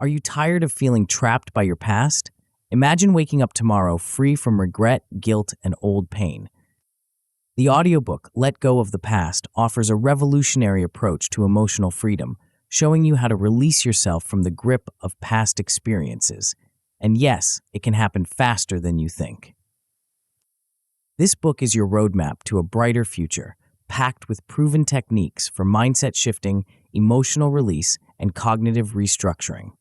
Are you tired of feeling trapped by your past? Imagine waking up tomorrow free from regret, guilt, and old pain. The audiobook, Let Go of the Past, offers a revolutionary approach to emotional freedom, showing you how to release yourself from the grip of past experiences. And yes, it can happen faster than you think. This book is your roadmap to a brighter future, packed with proven techniques for mindset shifting, emotional release, and cognitive restructuring.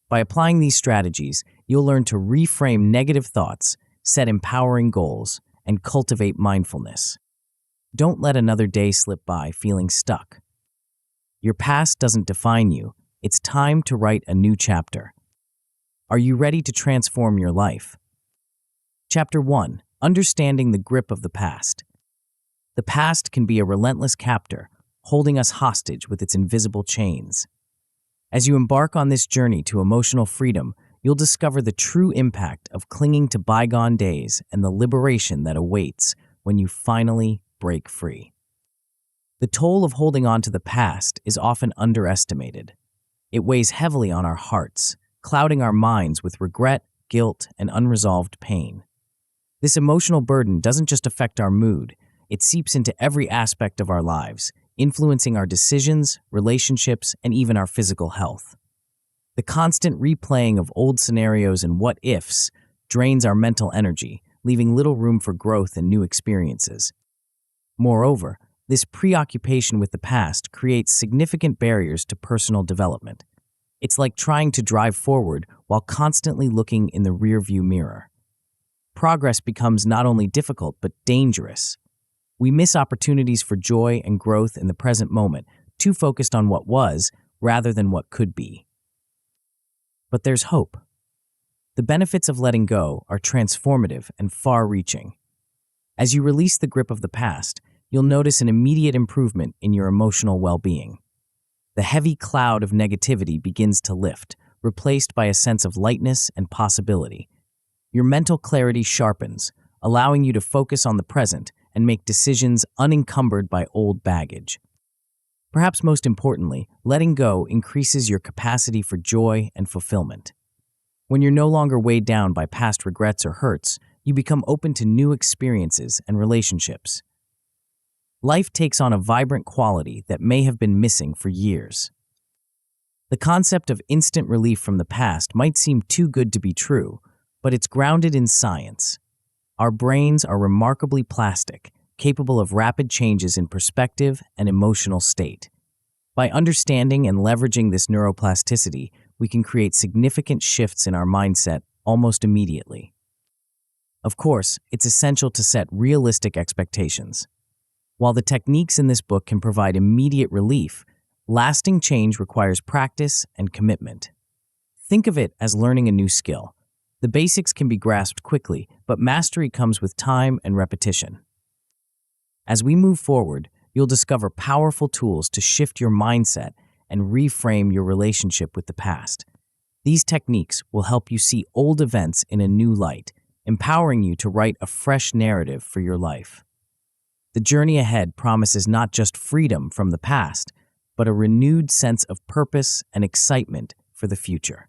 By applying these strategies, you'll learn to reframe negative thoughts, set empowering goals, and cultivate mindfulness. Don't let another day slip by feeling stuck. Your past doesn't define you. It's time to write a new chapter. Are you ready to transform your life? Chapter 1. Understanding the grip of the past. The past can be a relentless captor, holding us hostage with its invisible chains. As you embark on this journey to emotional freedom, you'll discover the true impact of clinging to bygone days and the liberation that awaits when you finally break free. The toll of holding on to the past is often underestimated. It weighs heavily on our hearts, clouding our minds with regret, guilt, and unresolved pain. This emotional burden doesn't just affect our mood, it seeps into every aspect of our lives, influencing our decisions, relationships, and even our physical health. The constant replaying of old scenarios and what-ifs drains our mental energy, leaving little room for growth and new experiences. Moreover, this preoccupation with the past creates significant barriers to personal development. It's like trying to drive forward while constantly looking in the rearview mirror. Progress becomes not only difficult but dangerous. We miss opportunities for joy and growth in the present moment, too focused on what was rather than what could be. But there's hope. The benefits of letting go are transformative and far-reaching. As you release the grip of the past, you'll notice an immediate improvement in your emotional well-being. The heavy cloud of negativity begins to lift, replaced by a sense of lightness and possibility. Your mental clarity sharpens, allowing you to focus on the present and make decisions unencumbered by old baggage. Perhaps most importantly, letting go increases your capacity for joy and fulfillment. When you're no longer weighed down by past regrets or hurts, you become open to new experiences and relationships. Life takes on a vibrant quality that may have been missing for years. The concept of instant relief from the past might seem too good to be true, but it's grounded in science. Our brains are remarkably plastic, capable of rapid changes in perspective and emotional state. By understanding and leveraging this neuroplasticity, we can create significant shifts in our mindset almost immediately. Of course, it's essential to set realistic expectations. While the techniques in this book can provide immediate relief, lasting change requires practice and commitment. Think of it as learning a new skill. The basics can be grasped quickly, but mastery comes with time and repetition. As we move forward, you'll discover powerful tools to shift your mindset and reframe your relationship with the past. These techniques will help you see old events in a new light, empowering you to write a fresh narrative for your life. The journey ahead promises not just freedom from the past, but a renewed sense of purpose and excitement for the future.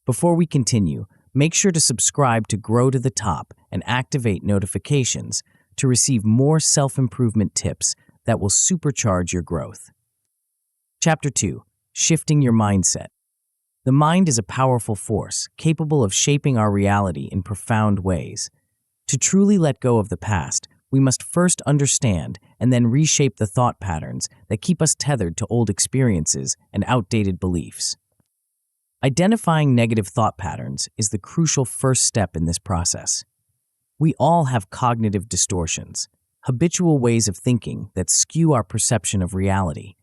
Before we continue, make sure to subscribe to Grow to the Top and activate notifications to receive more self-improvement tips that will supercharge your growth. Chapter 2. Shifting your mindset. The mind is a powerful force, capable of shaping our reality in profound ways. To truly let go of the past, we must first understand and then reshape the thought patterns that keep us tethered to old experiences and outdated beliefs. Identifying negative thought patterns is the crucial first step in this process. We all have cognitive distortions, habitual ways of thinking that skew our perception of reality.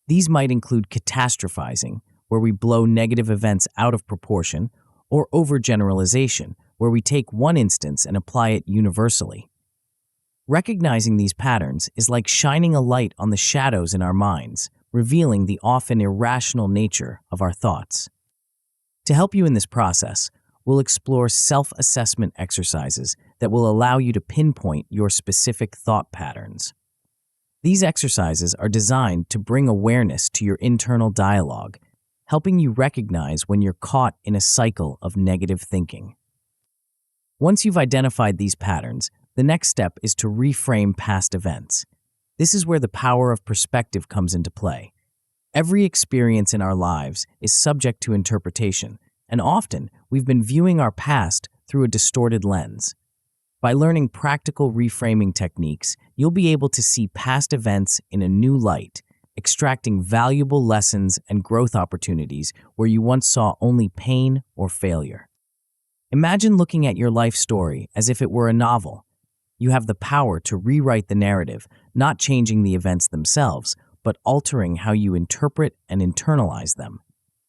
These might include catastrophizing, where we blow negative events out of proportion, or overgeneralization, where we take one instance and apply it universally. Recognizing these patterns is like shining a light on the shadows in our minds, revealing the often irrational nature of our thoughts. To help you in this process, we'll explore self-assessment exercises that will allow you to pinpoint your specific thought patterns. These exercises are designed to bring awareness to your internal dialogue, helping you recognize when you're caught in a cycle of negative thinking. Once you've identified these patterns, the next step is to reframe past events. This is where the power of perspective comes into play. Every experience in our lives is subject to interpretation, and often we've been viewing our past through a distorted lens. By learning practical reframing techniques, you'll be able to see past events in a new light, extracting valuable lessons and growth opportunities where you once saw only pain or failure. Imagine looking at your life story as if it were a novel. You have the power to rewrite the narrative, not changing the events themselves, but altering how you interpret and internalize them.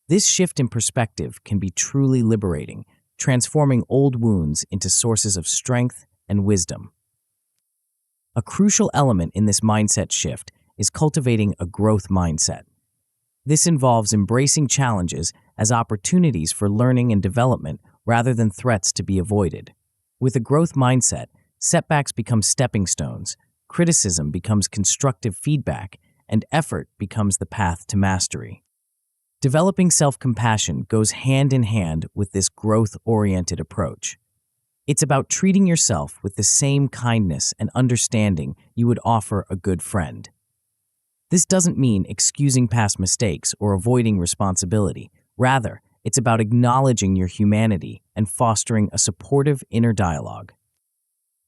This shift in perspective can be truly liberating, transforming old wounds into sources of strength and wisdom. A crucial element in this mindset shift is cultivating a growth mindset. This involves embracing challenges as opportunities for learning and development rather than threats to be avoided. With a growth mindset, setbacks become stepping stones, criticism becomes constructive feedback, and effort becomes the path to mastery. Developing self-compassion goes hand in hand with this growth-oriented approach. It's about treating yourself with the same kindness and understanding you would offer a good friend. This doesn't mean excusing past mistakes or avoiding responsibility. Rather, it's about acknowledging your humanity and fostering a supportive inner dialogue.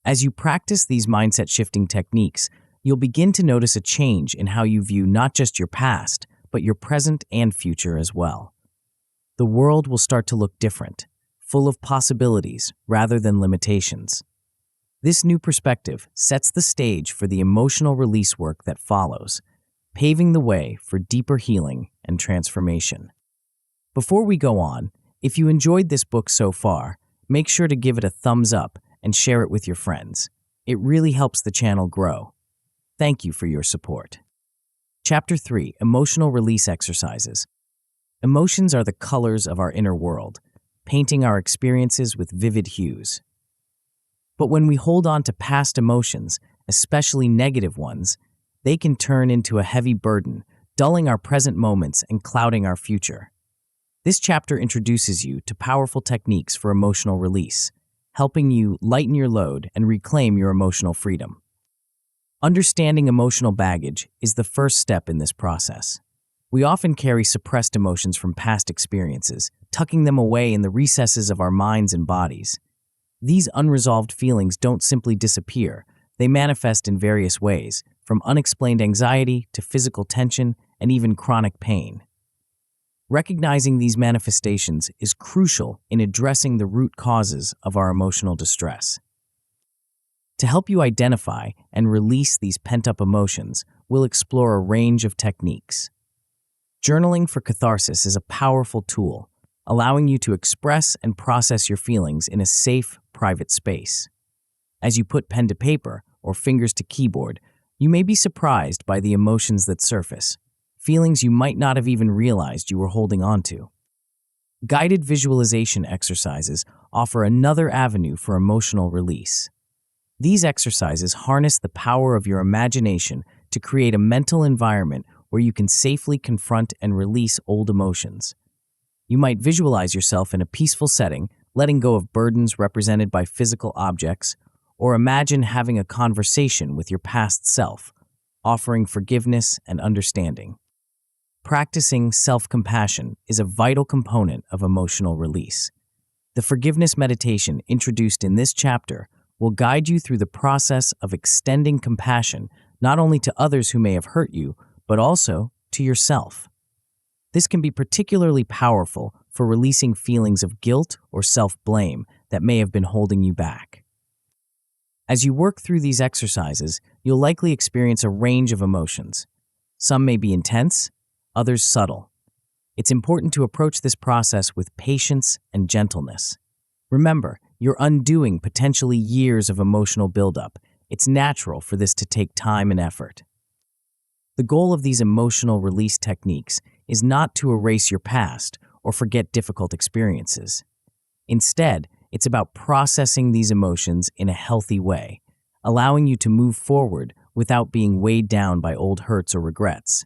As you practice these mindset-shifting techniques, you'll begin to notice a change in how you view not just your past, but your present and future as well. The world will start to look different, full of possibilities rather than limitations. This new perspective sets the stage for the emotional release work that follows, paving the way for deeper healing and transformation. Before we go on, if you enjoyed this book so far, make sure to give it a thumbs up and share it with your friends. It really helps the channel grow. Thank you for your support. Chapter 3: Emotional Release Exercises. Emotions are the colors of our inner world, painting our experiences with vivid hues. But when we hold on to past emotions, especially negative ones, they can turn into a heavy burden, dulling our present moments and clouding our future. This chapter introduces you to powerful techniques for emotional release, helping you lighten your load and reclaim your emotional freedom. Understanding emotional baggage is the first step in this process. We often carry suppressed emotions from past experiences, tucking them away in the recesses of our minds and bodies. These unresolved feelings don't simply disappear. They manifest in various ways, from unexplained anxiety to physical tension and even chronic pain. Recognizing these manifestations is crucial in addressing the root causes of our emotional distress. To help you identify and release these pent-up emotions, we'll explore a range of techniques. Journaling for catharsis is a powerful tool, allowing you to express and process your feelings in a safe, private space. As you put pen to paper or fingers to keyboard, you may be surprised by the emotions that surface, feelings you might not have even realized you were holding on to. Guided visualization exercises offer another avenue for emotional release. These exercises harness the power of your imagination to create a mental environment where you can safely confront and release old emotions. You might visualize yourself in a peaceful setting, letting go of burdens represented by physical objects, or imagine having a conversation with your past self, offering forgiveness and understanding. Practicing self-compassion is a vital component of emotional release. The forgiveness meditation introduced in this chapter will guide you through the process of extending compassion not only to others who may have hurt you, but also to yourself. This can be particularly powerful for releasing feelings of guilt or self-blame that may have been holding you back. As you work through these exercises, you'll likely experience a range of emotions. Some may be intense, others subtle. It's important to approach this process with patience and gentleness. Remember, you're undoing potentially years of emotional buildup. It's natural for this to take time and effort. The goal of these emotional release techniques is not to erase your past or forget difficult experiences. Instead, it's about processing these emotions in a healthy way, allowing you to move forward without being weighed down by old hurts or regrets.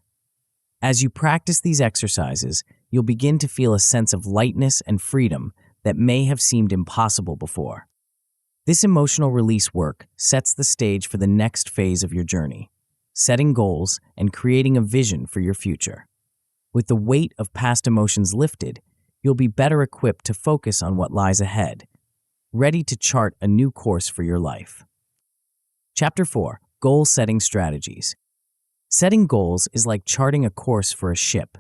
As you practice these exercises, you'll begin to feel a sense of lightness and freedom that may have seemed impossible before. This emotional release work sets the stage for the next phase of your journey, setting goals and creating a vision for your future. With the weight of past emotions lifted, you'll be better equipped to focus on what lies ahead, ready to chart a new course for your life. Chapter 4. Goal Setting Strategies. Setting goals is like charting a course for a ship.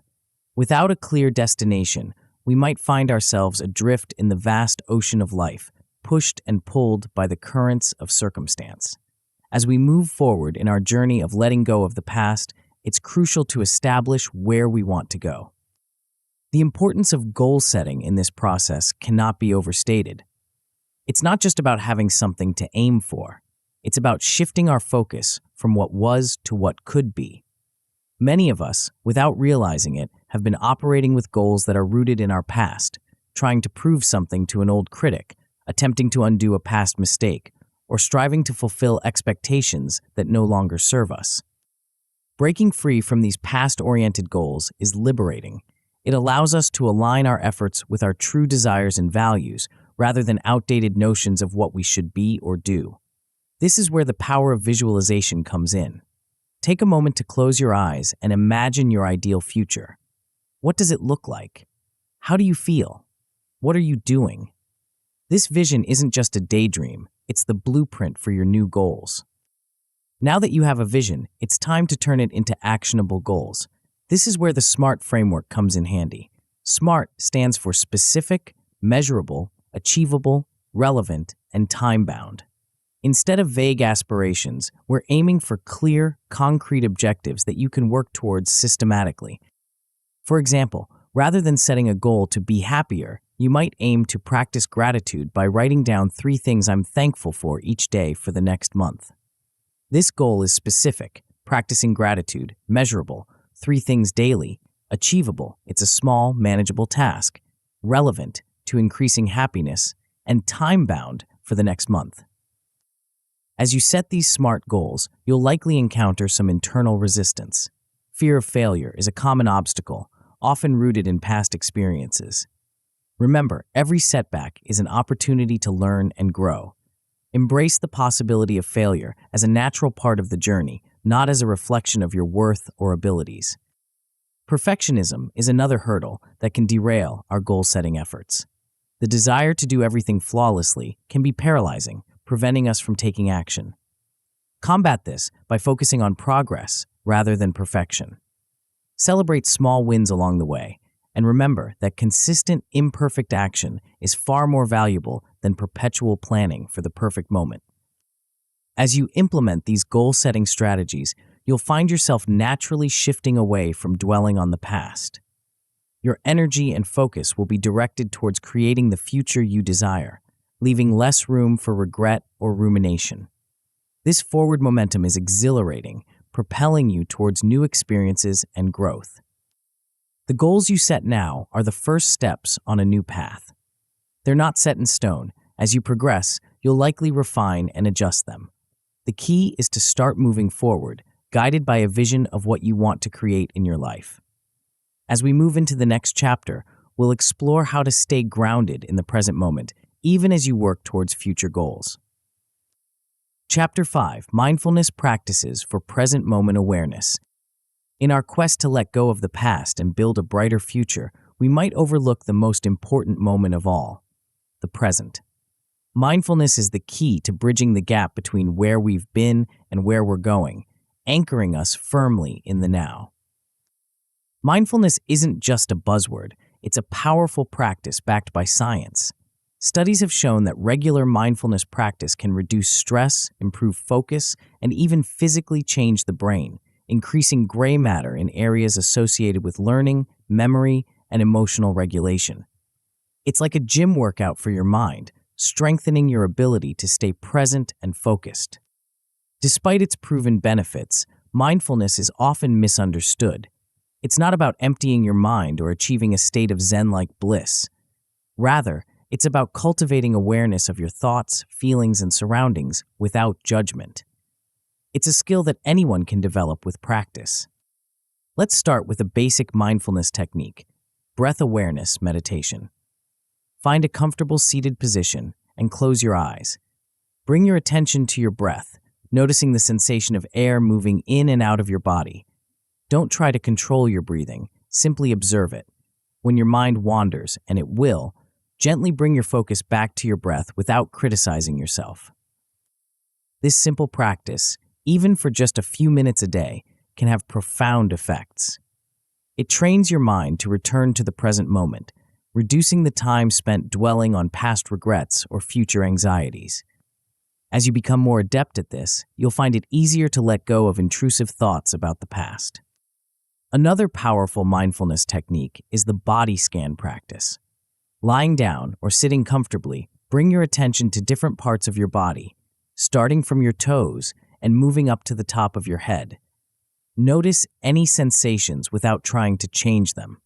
Without a clear destination, we might find ourselves adrift in the vast ocean of life, pushed and pulled by the currents of circumstance. As we move forward in our journey of letting go of the past, it's crucial to establish where we want to go. The importance of goal setting in this process cannot be overstated. It's not just about having something to aim for. It's about shifting our focus from what was to what could be. Many of us, without realizing it, have been operating with goals that are rooted in our past, trying to prove something to an old critic, attempting to undo a past mistake, or striving to fulfill expectations that no longer serve us. Breaking free from these past-oriented goals is liberating. It allows us to align our efforts with our true desires and values, rather than outdated notions of what we should be or do. This is where the power of visualization comes in. Take a moment to close your eyes and imagine your ideal future. What does it look like? How do you feel? What are you doing? This vision isn't just a daydream, it's the blueprint for your new goals. Now that you have a vision, it's time to turn it into actionable goals. This is where the SMART framework comes in handy. SMART stands for specific, measurable, achievable, relevant, and time-bound. Instead of vague aspirations, we're aiming for clear, concrete objectives that you can work towards systematically. For example, rather than setting a goal to be happier, you might aim to practice gratitude by writing down 3 things I'm thankful for each day for the next month. This goal is specific, practicing gratitude, measurable, 3 things daily, achievable, it's a small, manageable task, relevant, to increasing happiness, and time-bound for the next month. As you set these SMART goals, you'll likely encounter some internal resistance. Fear of failure is a common obstacle, often rooted in past experiences. Remember, every setback is an opportunity to learn and grow. Embrace the possibility of failure as a natural part of the journey, not as a reflection of your worth or abilities. Perfectionism is another hurdle that can derail our goal-setting efforts. The desire to do everything flawlessly can be paralyzing, preventing us from taking action. Combat this by focusing on progress rather than perfection. Celebrate small wins along the way, and remember that consistent, imperfect action is far more valuable than perpetual planning for the perfect moment. As you implement these goal-setting strategies, you'll find yourself naturally shifting away from dwelling on the past. Your energy and focus will be directed towards creating the future you desire, leaving less room for regret or rumination. This forward momentum is exhilarating, propelling you towards new experiences and growth. The goals you set now are the first steps on a new path. They're not set in stone. As you progress, you'll likely refine and adjust them. The key is to start moving forward, guided by a vision of what you want to create in your life. As we move into the next chapter, we'll explore how to stay grounded in the present moment, even as you work towards future goals. Chapter 5. Mindfulness Practices for Present Moment Awareness. In our quest to let go of the past and build a brighter future, we might overlook the most important moment of all, the present. Mindfulness is the key to bridging the gap between where we've been and where we're going, anchoring us firmly in the now. Mindfulness isn't just a buzzword, it's a powerful practice backed by science. Studies have shown that regular mindfulness practice can reduce stress, improve focus, and even physically change the brain, increasing gray matter in areas associated with learning, memory, and emotional regulation. It's like a gym workout for your mind, strengthening your ability to stay present and focused. Despite its proven benefits, mindfulness is often misunderstood. It's not about emptying your mind or achieving a state of Zen-like bliss. Rather, it's about cultivating awareness of your thoughts, feelings, and surroundings without judgment. It's a skill that anyone can develop with practice. Let's start with a basic mindfulness technique, breath awareness meditation. Find a comfortable seated position and close your eyes. Bring your attention to your breath, noticing the sensation of air moving in and out of your body. Don't try to control your breathing, simply observe it. When your mind wanders, and it will, gently bring your focus back to your breath without criticizing yourself. This simple practice, even for just a few minutes a day, can have profound effects. It trains your mind to return to the present moment, reducing the time spent dwelling on past regrets or future anxieties. As you become more adept at this, you'll find it easier to let go of intrusive thoughts about the past. Another powerful mindfulness technique is the body scan practice. Lying down or sitting comfortably, bring your attention to different parts of your body, starting from your toes and moving up to the top of your head. Notice any sensations without trying to change them.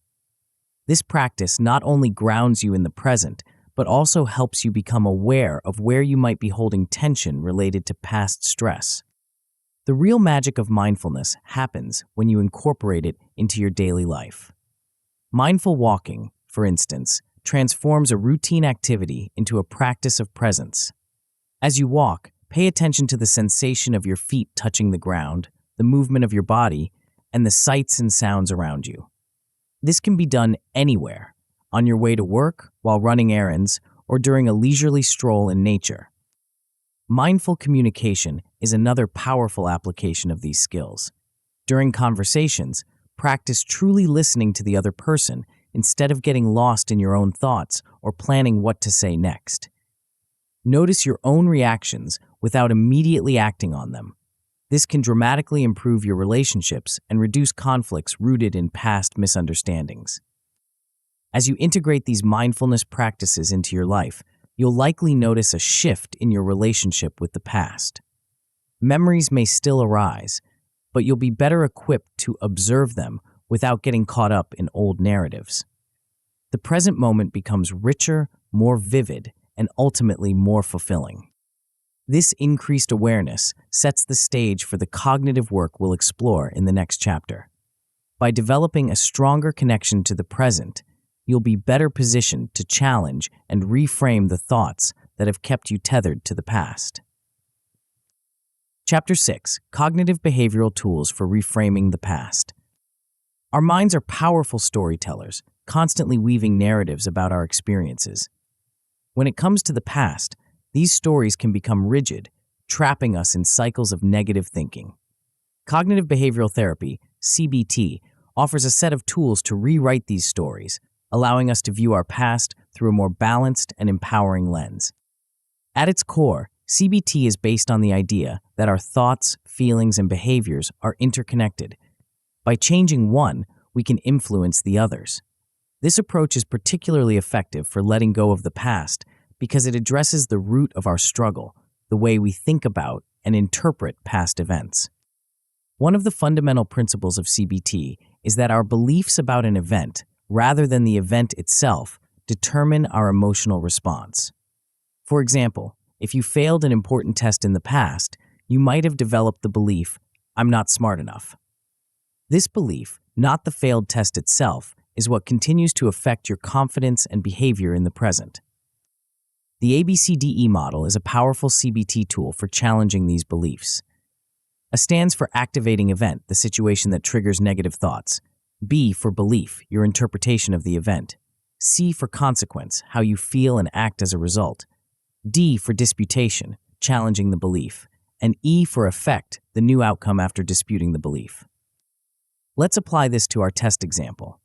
This practice not only grounds you in the present, but also helps you become aware of where you might be holding tension related to past stress. The real magic of mindfulness happens when you incorporate it into your daily life. Mindful walking, for instance, transforms a routine activity into a practice of presence. As you walk, pay attention to the sensation of your feet touching the ground, the movement of your body, and the sights and sounds around you. This can be done anywhere, on your way to work, while running errands, or during a leisurely stroll in nature. Mindful communication is another powerful application of these skills. During conversations, practice truly listening to the other person instead of getting lost in your own thoughts or planning what to say next. Notice your own reactions without immediately acting on them. This can dramatically improve your relationships and reduce conflicts rooted in past misunderstandings. As you integrate these mindfulness practices into your life, you'll likely notice a shift in your relationship with the past. Memories may still arise, but you'll be better equipped to observe them without getting caught up in old narratives. The present moment becomes richer, more vivid, and ultimately more fulfilling. This increased awareness sets the stage for the cognitive work we'll explore in the next chapter. By developing a stronger connection to the present, you'll be better positioned to challenge and reframe the thoughts that have kept you tethered to the past. Chapter 6: Cognitive Behavioral Tools for Reframing the Past. Our minds are powerful storytellers, constantly weaving narratives about our experiences. When it comes to the past, these stories can become rigid, trapping us in cycles of negative thinking. Cognitive behavioral therapy, CBT, offers a set of tools to rewrite these stories, allowing us to view our past through a more balanced and empowering lens. At its core, CBT is based on the idea that our thoughts, feelings, and behaviors are interconnected. By changing one, we can influence the others. This approach is particularly effective for letting go of the past because it addresses the root of our struggle, the way we think about and interpret past events. One of the fundamental principles of CBT is that our beliefs about an event, rather than the event itself, determine our emotional response. For example, if you failed an important test in the past, you might have developed the belief, "I'm not smart enough." This belief, not the failed test itself, is what continues to affect your confidence and behavior in the present. The ABCDE model is a powerful CBT tool for challenging these beliefs. A stands for activating event, the situation that triggers negative thoughts. B for belief, your interpretation of the event. C for consequence, how you feel and act as a result. D for disputation, challenging the belief. And E for effect, the new outcome after disputing the belief. Let's apply this to our test example.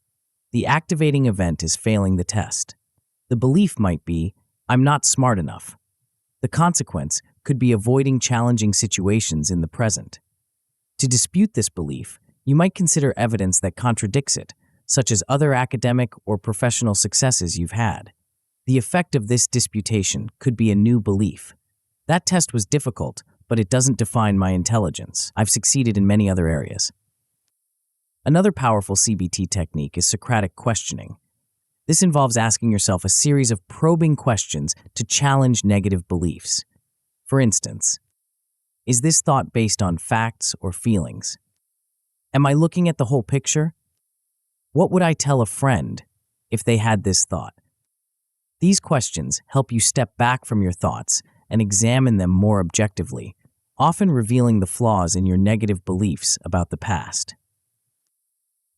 The activating event is failing the test. The belief might be, "I'm not smart enough." The consequence could be avoiding challenging situations in the present. To dispute this belief, you might consider evidence that contradicts it, such as other academic or professional successes you've had. The effect of this disputation could be a new belief. That test was difficult, but it doesn't define my intelligence. I've succeeded in many other areas. Another powerful CBT technique is Socratic questioning. This involves asking yourself a series of probing questions to challenge negative beliefs. For instance, is this thought based on facts or feelings? Am I looking at the whole picture? What would I tell a friend? if they had this thought? These questions help you step back from your thoughts and examine them more objectively, often revealing the flaws in your negative beliefs about the past.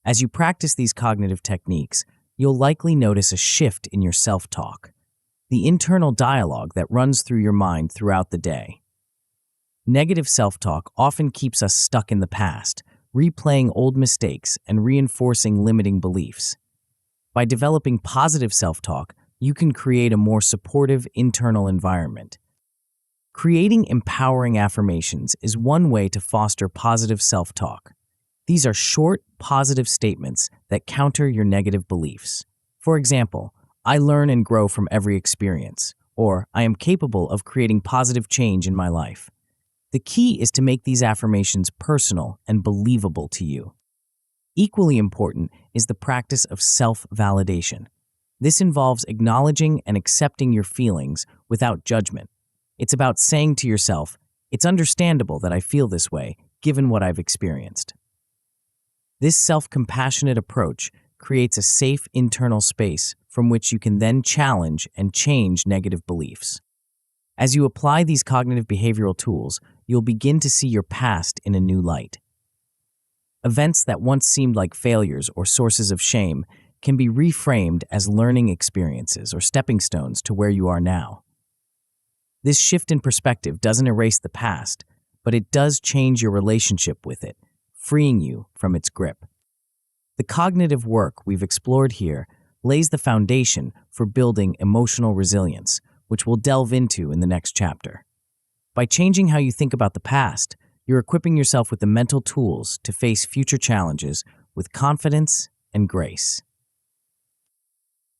As you practice these cognitive techniques, you'll likely notice a shift in your self-talk, the internal dialogue that runs through your mind throughout the day. Negative self-talk often keeps us stuck in the past, replaying old mistakes and reinforcing limiting beliefs. By developing positive self-talk, you can create a more supportive internal environment. Creating empowering affirmations is one way to foster positive self-talk. These are short, positive statements that counter your negative beliefs. For example, I learn and grow from every experience, or I am capable of creating positive change in my life. The key is to make these affirmations personal and believable to you. Equally important is the practice of self-validation. This involves acknowledging and accepting your feelings without judgment. It's about saying to yourself, "It's understandable that I feel this way, given what I've experienced." This self-compassionate approach creates a safe internal space from which you can then challenge and change negative beliefs. As you apply these cognitive behavioral tools, you'll begin to see your past in a new light. Events that once seemed like failures or sources of shame can be reframed as learning experiences or stepping stones to where you are now. This shift in perspective doesn't erase the past, but it does change your relationship with it, freeing you from its grip. The cognitive work we've explored here lays the foundation for building emotional resilience, which we'll delve into in the next chapter. By changing how you think about the past, you're equipping yourself with the mental tools to face future challenges with confidence and grace.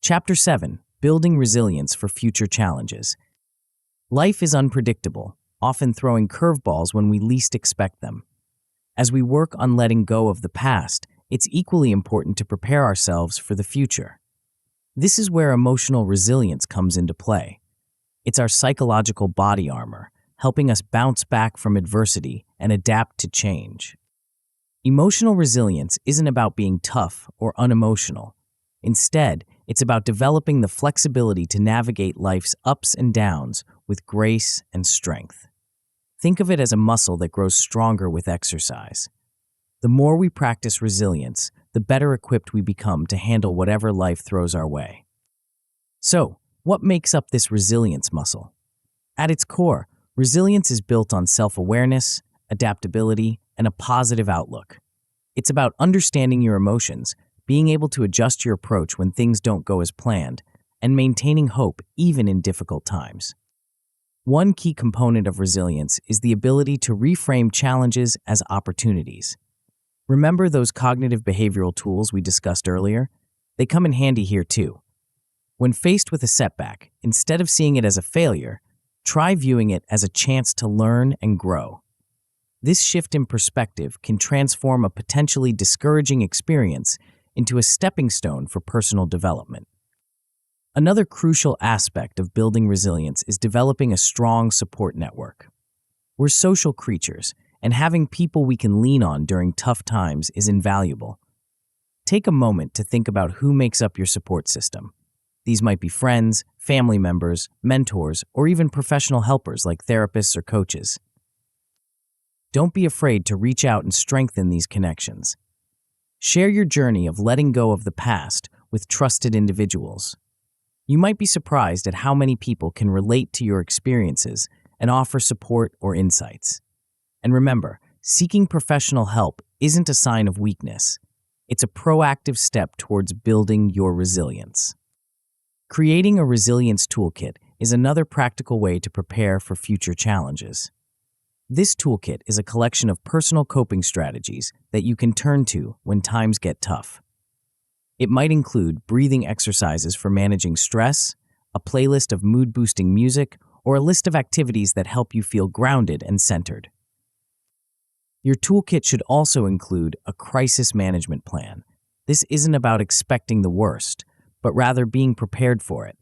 Chapter 7. Building Resilience for Future Challenges. Life is unpredictable, often throwing curveballs when we least expect them. As we work on letting go of the past, it's equally important to prepare ourselves for the future. This is where emotional resilience comes into play. It's our psychological body armor, helping us bounce back from adversity and adapt to change. Emotional resilience isn't about being tough or unemotional. Instead, it's about developing the flexibility to navigate life's ups and downs with grace and strength. Think of it as a muscle that grows stronger with exercise. The more we practice resilience, the better equipped we become to handle whatever life throws our way. So, what makes up this resilience muscle? At its core, resilience is built on self-awareness, adaptability, and a positive outlook. It's about understanding your emotions, being able to adjust your approach when things don't go as planned, and maintaining hope even in difficult times. One key component of resilience is the ability to reframe challenges as opportunities. Remember those cognitive behavioral tools we discussed earlier? They come in handy here too. When faced with a setback, instead of seeing it as a failure, try viewing it as a chance to learn and grow. This shift in perspective can transform a potentially discouraging experience into a stepping stone for personal development. Another crucial aspect of building resilience is developing a strong support network. We're social creatures, and having people we can lean on during tough times is invaluable. Take a moment to think about who makes up your support system. These might be friends, family members, mentors, or even professional helpers like therapists or coaches. Don't be afraid to reach out and strengthen these connections. Share your journey of letting go of the past with trusted individuals. You might be surprised at how many people can relate to your experiences and offer support or insights. And remember, seeking professional help isn't a sign of weakness. It's a proactive step towards building your resilience. Creating a resilience toolkit is another practical way to prepare for future challenges. This toolkit is a collection of personal coping strategies that you can turn to when times get tough. It might include breathing exercises for managing stress, a playlist of mood-boosting music, or a list of activities that help you feel grounded and centered. Your toolkit should also include a crisis management plan. This isn't about expecting the worst, but rather being prepared for it.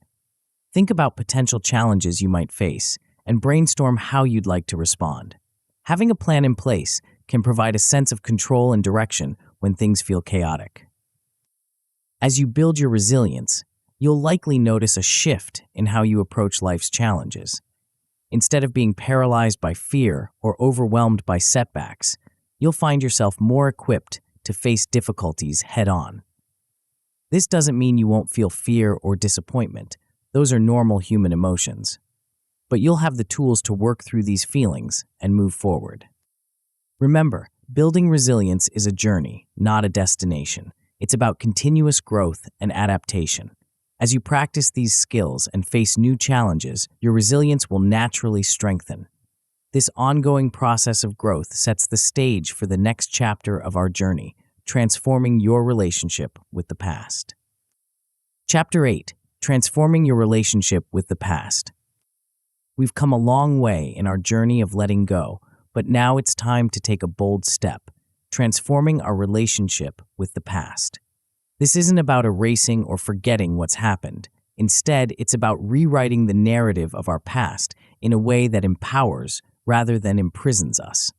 Think about potential challenges you might face and brainstorm how you'd like to respond. Having a plan in place can provide a sense of control and direction when things feel chaotic. As you build your resilience, you'll likely notice a shift in how you approach life's challenges. Instead of being paralyzed by fear or overwhelmed by setbacks, you'll find yourself more equipped to face difficulties head-on. This doesn't mean you won't feel fear or disappointment. Those are normal human emotions. But you'll have the tools to work through these feelings and move forward. Remember, building resilience is a journey, not a destination. It's about continuous growth and adaptation. As you practice these skills and face new challenges, your resilience will naturally strengthen. This ongoing process of growth sets the stage for the next chapter of our journey, transforming your relationship with the past. Chapter 8: Transforming your relationship with the past. We've come a long way in our journey of letting go, but now it's time to take a bold step, transforming our relationship with the past. This isn't about erasing or forgetting what's happened. Instead, it's about rewriting the narrative of our past in a way that empowers rather than imprisons us.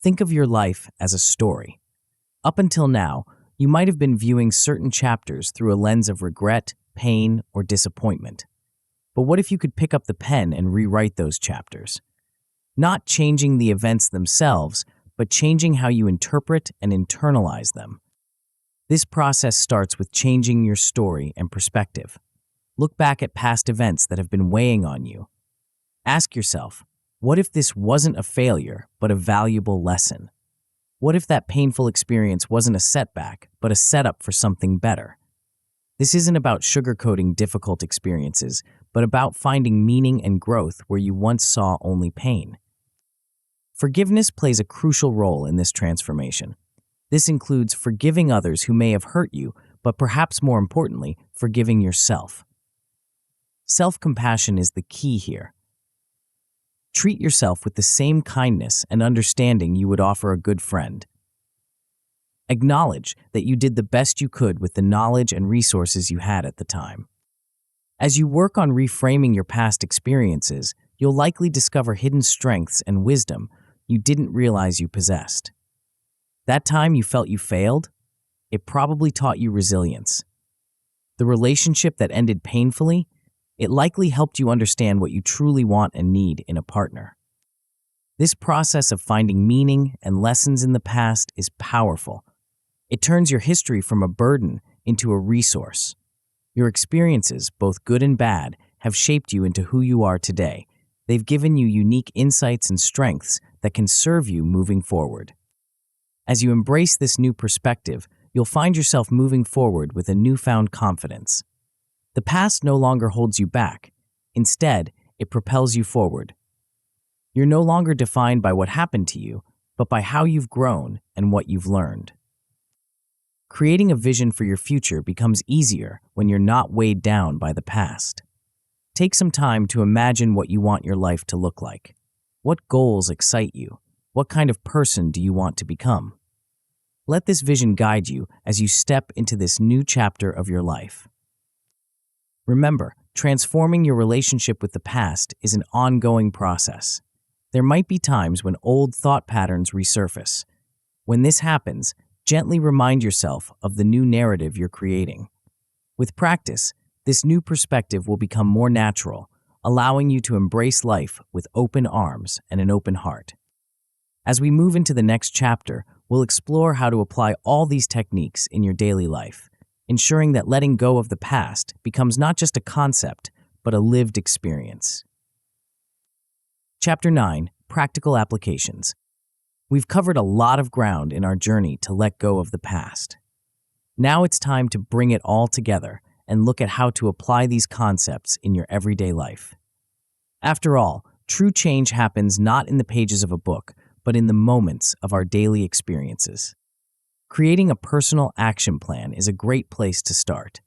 Think of your life as a story. Up until now, you might have been viewing certain chapters through a lens of regret, pain, or disappointment. But what if you could pick up the pen and rewrite those chapters? Not changing the events themselves, but changing how you interpret and internalize them. This process starts with changing your story and perspective. Look back at past events that have been weighing on you. Ask yourself, what if this wasn't a failure, but a valuable lesson? What if that painful experience wasn't a setback, but a setup for something better? This isn't about sugarcoating difficult experiences, but about finding meaning and growth where you once saw only pain. Forgiveness plays a crucial role in this transformation. This includes forgiving others who may have hurt you, but perhaps more importantly, forgiving yourself. Self-compassion is the key here. Treat yourself with the same kindness and understanding you would offer a good friend. Acknowledge that you did the best you could with the knowledge and resources you had at the time. As you work on reframing your past experiences, you'll likely discover hidden strengths and wisdom you didn't realize you possessed. That time you felt you failed, it probably taught you resilience. The relationship that ended painfully, it likely helped you understand what you truly want and need in a partner. This process of finding meaning and lessons in the past is powerful. It turns your history from a burden into a resource. Your experiences, both good and bad, have shaped you into who you are today. They've given you unique insights and strengths that can serve you moving forward. As you embrace this new perspective, you'll find yourself moving forward with a newfound confidence. The past no longer holds you back. Instead, it propels you forward. You're no longer defined by what happened to you, but by how you've grown and what you've learned. Creating a vision for your future becomes easier when you're not weighed down by the past. Take some time to imagine what you want your life to look like. What goals excite you? What kind of person do you want to become? Let this vision guide you as you step into this new chapter of your life. Remember, transforming your relationship with the past is an ongoing process. There might be times when old thought patterns resurface. When this happens, gently remind yourself of the new narrative you're creating. With practice, this new perspective will become more natural, allowing you to embrace life with open arms and an open heart. As we move into the next chapter, we'll explore how to apply all these techniques in your daily life, ensuring that letting go of the past becomes not just a concept, but a lived experience. Chapter 9: Practical Applications. We've covered a lot of ground in our journey to let go of the past. Now it's time to bring it all together and look at how to apply these concepts in your everyday life. After all, true change happens not in the pages of a book, but in the moments of our daily experiences. Creating a personal action plan is a great place to start.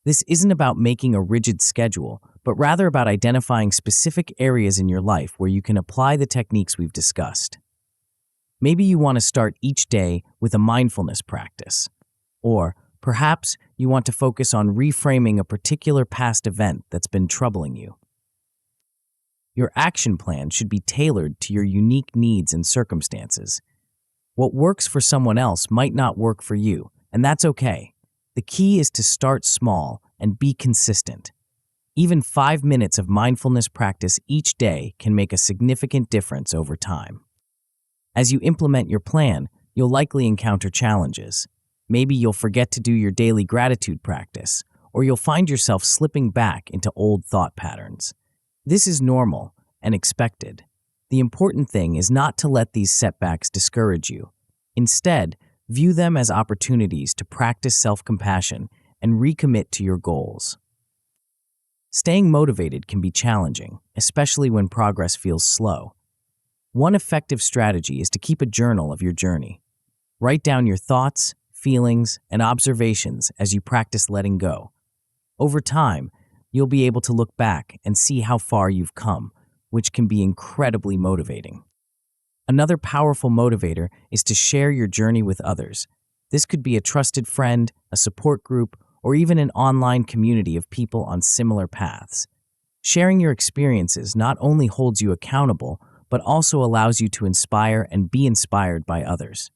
This isn't about making a rigid schedule, but rather about identifying specific areas in your life where you can apply the techniques we've discussed. Maybe you want to start each day with a mindfulness practice, or perhaps you want to focus on reframing a particular past event that's been troubling you. Your action plan should be tailored to your unique needs and circumstances. What works for someone else might not work for you, and that's okay. The key is to start small and be consistent. Even 5 minutes of mindfulness practice each day can make a significant difference over time. As you implement your plan, you'll likely encounter challenges. Maybe you'll forget to do your daily gratitude practice, or you'll find yourself slipping back into old thought patterns. This is normal and expected. The important thing is not to let these setbacks discourage you. Instead, view them as opportunities to practice self-compassion and recommit to your goals. Staying motivated can be challenging, especially when progress feels slow. One effective strategy is to keep a journal of your journey. Write down your thoughts, feelings, and observations as you practice letting go. Over time, you'll be able to look back and see how far you've come, which can be incredibly motivating. Another powerful motivator is to share your journey with others. This could be a trusted friend, a support group, or even an online community of people on similar paths. Sharing your experiences not only holds you accountable, but also allows you to inspire and be inspired by others.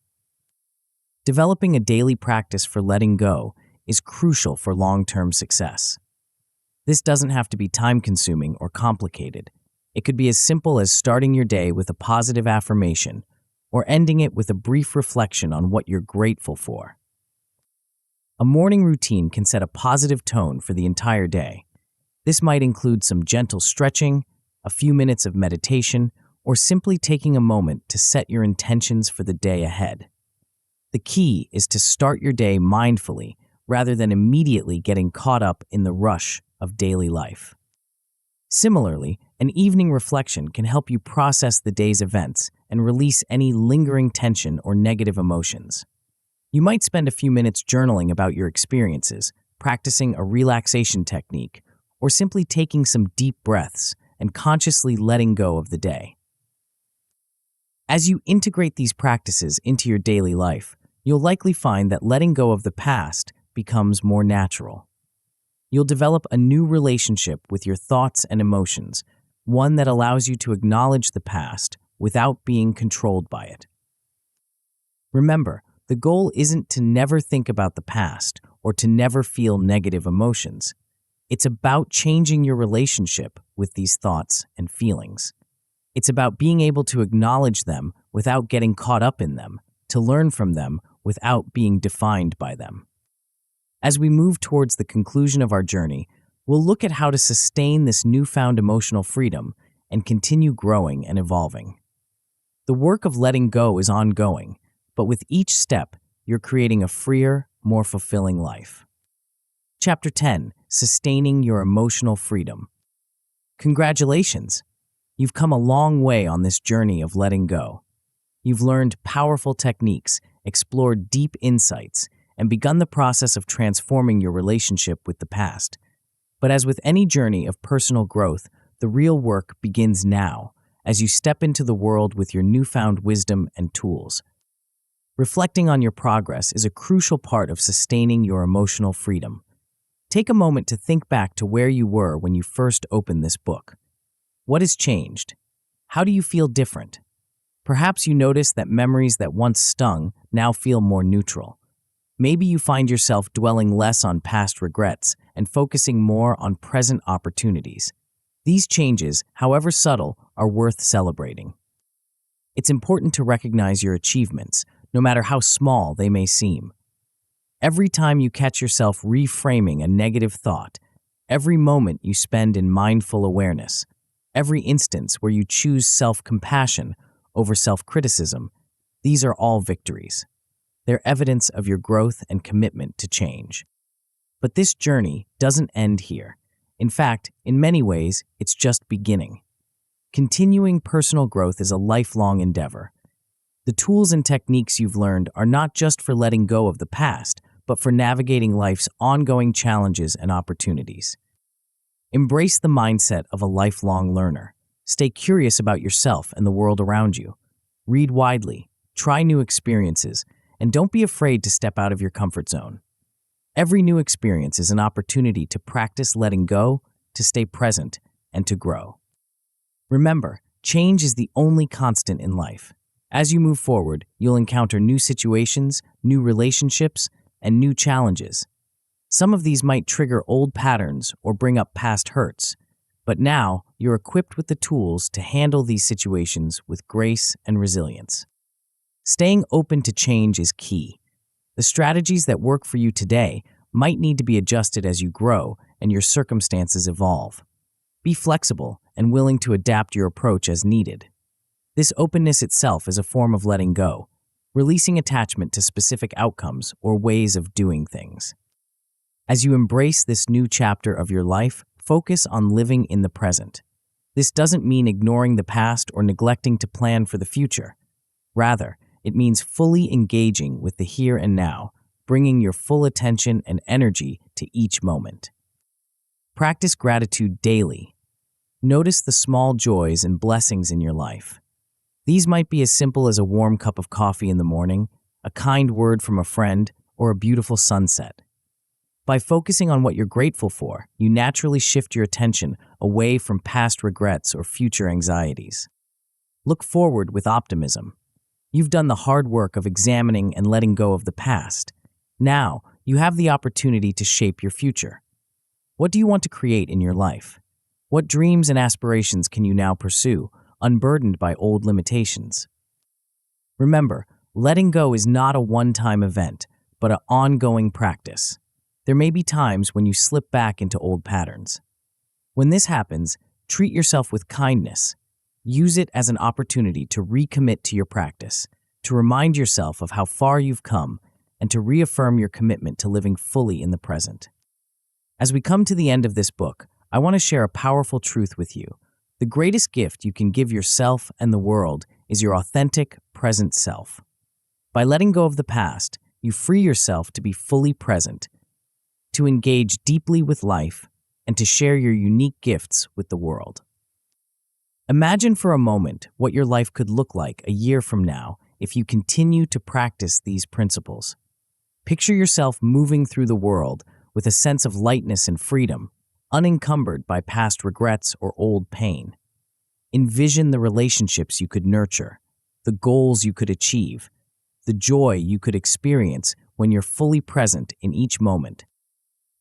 Developing a daily practice for letting go is crucial for long-term success. This doesn't have to be time-consuming or complicated. It could be as simple as starting your day with a positive affirmation or ending it with a brief reflection on what you're grateful for. A morning routine can set a positive tone for the entire day. This might include some gentle stretching, a few minutes of meditation, or simply taking a moment to set your intentions for the day ahead. The key is to start your day mindfully rather than immediately getting caught up in the rush of daily life. Similarly, an evening reflection can help you process the day's events and release any lingering tension or negative emotions. You might spend a few minutes journaling about your experiences, practicing a relaxation technique, or simply taking some deep breaths and consciously letting go of the day. As you integrate these practices into your daily life, you'll likely find that letting go of the past becomes more natural. You'll develop a new relationship with your thoughts and emotions, one that allows you to acknowledge the past without being controlled by it. Remember, the goal isn't to never think about the past or to never feel negative emotions. It's about changing your relationship with these thoughts and feelings. It's about being able to acknowledge them without getting caught up in them, to learn from them without being defined by them. As we move towards the conclusion of our journey, we'll look at how to sustain this newfound emotional freedom and continue growing and evolving. The work of letting go is ongoing, but with each step, you're creating a freer, more fulfilling life. Chapter 10: Sustaining Your Emotional Freedom. Congratulations! You've come a long way on this journey of letting go. You've learned powerful techniques, explored deep insights, and begun the process of transforming your relationship with the past. But as with any journey of personal growth, the real work begins now, as you step into the world with your newfound wisdom and tools. Reflecting on your progress is a crucial part of sustaining your emotional freedom. Take a moment to think back to where you were when you first opened this book. What has changed? How do you feel different? Perhaps you notice that memories that once stung now feel more neutral. Maybe you find yourself dwelling less on past regrets and focusing more on present opportunities. These changes, however subtle, are worth celebrating. It's important to recognize your achievements, no matter how small they may seem. Every time you catch yourself reframing a negative thought, every moment you spend in mindful awareness, every instance where you choose self-compassion over self-criticism, these are all victories. They're evidence of your growth and commitment to change. But this journey doesn't end here. In fact, in many ways, it's just beginning. Continuing personal growth is a lifelong endeavor. The tools and techniques you've learned are not just for letting go of the past, but for navigating life's ongoing challenges and opportunities. Embrace the mindset of a lifelong learner. Stay curious about yourself and the world around you. Read widely, try new experiences, and don't be afraid to step out of your comfort zone. Every new experience is an opportunity to practice letting go, to stay present, and to grow. Remember, change is the only constant in life. As you move forward, you'll encounter new situations, new relationships, and new challenges. Some of these might trigger old patterns or bring up past hurts, but now you're equipped with the tools to handle these situations with grace and resilience. Staying open to change is key. The strategies that work for you today might need to be adjusted as you grow and your circumstances evolve. Be flexible and willing to adapt your approach as needed. This openness itself is a form of letting go, releasing attachment to specific outcomes or ways of doing things. As you embrace this new chapter of your life, focus on living in the present. This doesn't mean ignoring the past or neglecting to plan for the future. Rather, it means fully engaging with the here and now, bringing your full attention and energy to each moment. Practice gratitude daily. Notice the small joys and blessings in your life. These might be as simple as a warm cup of coffee in the morning, a kind word from a friend, or a beautiful sunset. By focusing on what you're grateful for, you naturally shift your attention away from past regrets or future anxieties. Look forward with optimism. You've done the hard work of examining and letting go of the past. Now, you have the opportunity to shape your future. What do you want to create in your life? What dreams and aspirations can you now pursue, unburdened by old limitations? Remember, letting go is not a one-time event, but an ongoing practice. There may be times when you slip back into old patterns. When this happens, treat yourself with kindness. Use it as an opportunity to recommit to your practice, to remind yourself of how far you've come, and to reaffirm your commitment to living fully in the present. As we come to the end of this book, I want to share a powerful truth with you. The greatest gift you can give yourself and the world is your authentic, present self. By letting go of the past, you free yourself to be fully present, to engage deeply with life, and to share your unique gifts with the world. Imagine for a moment what your life could look like a year from now if you continue to practice these principles. Picture yourself moving through the world with a sense of lightness and freedom, unencumbered by past regrets or old pain. Envision the relationships you could nurture, the goals you could achieve, the joy you could experience when you're fully present in each moment.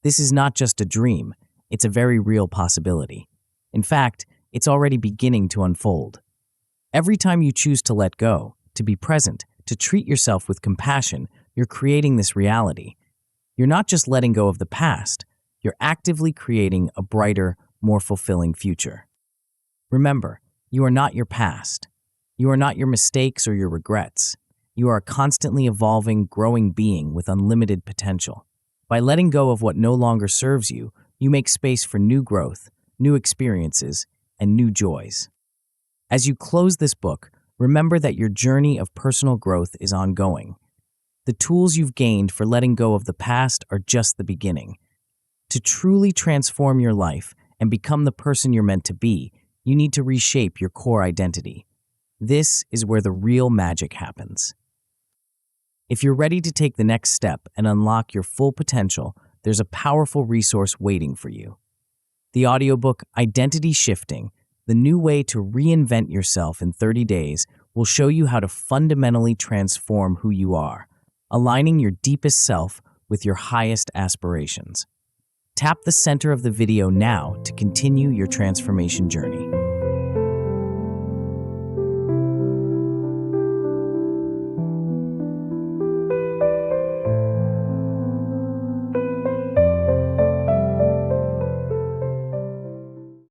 This is not just a dream, it's a very real possibility. In fact, it's already beginning to unfold. Every time you choose to let go, to be present, to treat yourself with compassion, you're creating this reality. You're not just letting go of the past, you're actively creating a brighter, more fulfilling future. Remember, you are not your past. You are not your mistakes or your regrets. You are a constantly evolving, growing being with unlimited potential. By letting go of what no longer serves you, you make space for new growth, new experiences, and new joys. As you close this book, remember that your journey of personal growth is ongoing. The tools you've gained for letting go of the past are just the beginning. To truly transform your life and become the person you're meant to be, you need to reshape your core identity. This is where the real magic happens. If you're ready to take the next step and unlock your full potential, there's a powerful resource waiting for you. The audiobook Identity Shifting, the new way to reinvent yourself in 30 days, will show you how to fundamentally transform who you are, aligning your deepest self with your highest aspirations. Tap the center of the video now to continue your transformation journey.